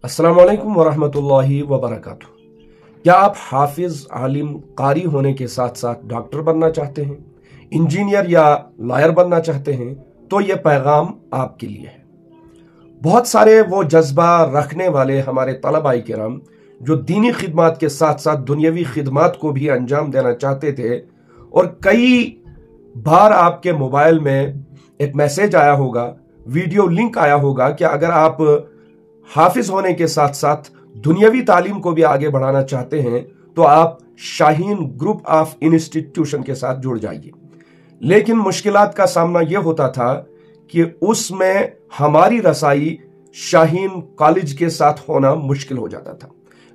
अस्सलाम वालेकुम वरहमतुल्लाहि वबरकातुहू। क्या आप हाफिज, आलिम, कारी होने के साथ साथ डॉक्टर बनना चाहते हैं, इंजीनियर या लॉयर बनना चाहते हैं? तो यह पैगाम आपके लिए है। बहुत सारे वो जज्बा रखने वाले हमारे तलबाई किराम जो दीनी खिदमत के साथ साथ दुनियावी खिदमत को भी अंजाम देना चाहते थे, और कई बार आपके मोबाइल में एक मैसेज आया होगा, वीडियो लिंक आया होगा कि अगर आप हाफिज होने के साथ साथ दुनियावी तालीम को भी आगे बढ़ाना चाहते हैं तो आप शाहीन ग्रुप ऑफ इंस्टीट्यूशन के साथ जुड़ जाइए। लेकिन मुश्किलात का सामना यह होता था कि उसमें हमारी रसाई शाहीन कॉलेज के साथ होना मुश्किल हो जाता था।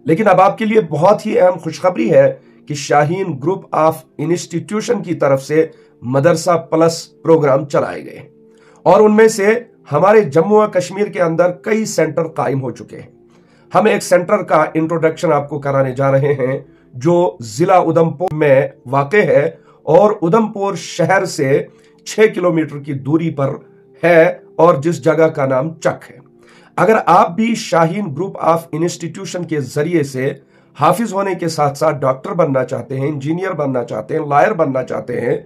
लेकिन अब आपके लिए बहुत ही अहम खुशखबरी है कि शाहीन ग्रुप ऑफ इंस्टीट्यूशन की तरफ से मदरसा प्लस प्रोग्राम चलाए गए, और उनमें से हमारे जम्मू और कश्मीर के अंदर कई सेंटर कायम हो चुके हैं। हम एक सेंटर का इंट्रोडक्शन आपको कराने जा रहे हैं जो जिला उधमपुर में वाक़ है, और उधमपुर शहर से 6 किलोमीटर की दूरी पर है, और जिस जगह का नाम चक है। अगर आप भी शाहीन ग्रुप ऑफ इंस्टीट्यूशन के जरिए से हाफिज होने के साथ साथ डॉक्टर बनना चाहते हैं, इंजीनियर बनना चाहते हैं, लॉयर बनना चाहते हैं,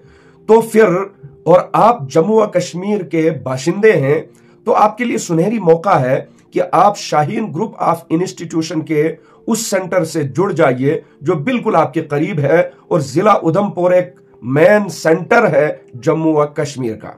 तो फिर और आप जम्मू और कश्मीर के बाशिंदे हैं, तो आपके लिए सुनहरी मौका है कि आप शाहीन ग्रुप ऑफ इंस्टीट्यूशन के उस सेंटर से जुड़ जाइए जो बिल्कुल आपके करीब है, और जिला उधमपुर एक मेन सेंटर है जम्मू और कश्मीर का।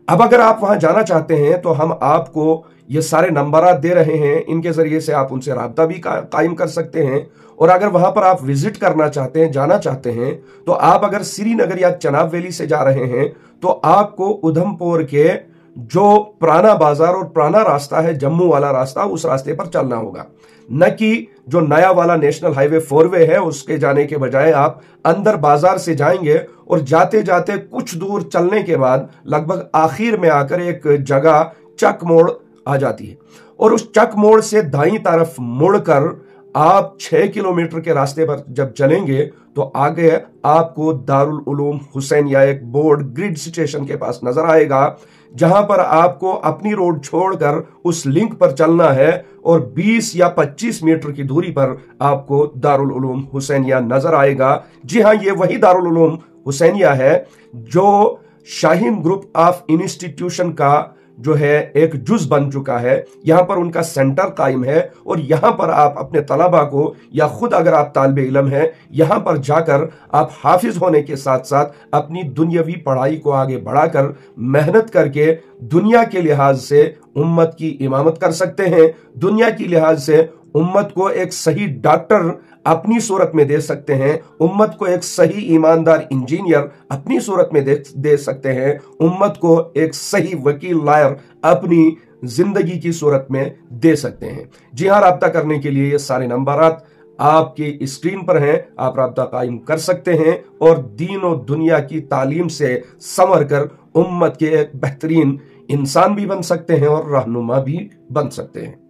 अब अगर आप वहां जाना चाहते हैं तो हम आपको ये सारे नंबर दे रहे हैं, इनके जरिए से आप उनसे राब्ता भी कायम कर सकते हैं। और अगर वहां पर आप विजिट करना चाहते हैं, जाना चाहते हैं, तो आप अगर श्रीनगर या चनाब वैली से जा रहे हैं तो आपको उधमपुर के जो पुराना बाजार और पुराना रास्ता है, जम्मू वाला रास्ता, उस रास्ते पर चलना होगा, न कि जो नया वाला नेशनल हाईवे 4 वे है उसके जाने के बजाय आप अंदर बाजार से जाएंगे, और जाते जाते कुछ दूर चलने के बाद लगभग आखिर में आकर एक जगह चक मोड़ आ जाती है, और उस चक मोड़ से दाईं तरफ मुड़कर आप 6 किलोमीटर के रास्ते पर जब चलेंगे तो आगे आपको दारुल उलूम हुसैनिया एक बोर्ड ग्रिड स्टेशन के पास नजर आएगा, जहां पर आपको अपनी रोड छोड़कर उस लिंक पर चलना है, और 20 या 25 मीटर की दूरी पर आपको दारुल उलूम हुसैनिया नजर आएगा। जी हां, ये वही दारुल उलूम हुसैनिया है जो शाहीन ग्रुप ऑफ इंस्टीट्यूशन का जो है एक जुज बन चुका है। यहां पर उनका सेंटर कायम है, और यहां पर आप अपने तलबा को, या खुद अगर आप तालिब इल्म हैं, यहां पर जाकर आप हाफिज होने के साथ साथ अपनी दुनियावी पढ़ाई को आगे बढ़ाकर मेहनत करके दुनिया के लिहाज से उम्मत की इमामत कर सकते हैं, दुनिया की लिहाज से उम्मत को एक सही डॉक्टर अपनी सूरत में दे सकते हैं, उम्मत को एक सही ईमानदार इंजीनियर अपनी सूरत में दे सकते हैं, उम्मत को एक सही वकील, लॉयर अपनी जिंदगी की सूरत में दे सकते हैं। जी हां, राब्ता करने के लिए ये सारे नंबरात आपकी स्क्रीन पर हैं, आप राब्ता कायम कर सकते हैं, और दीन और दुनिया की तालीम से संवर कर उम्मत के एक बेहतरीन इंसान भी बन सकते हैं और रहनुमा भी बन सकते हैं।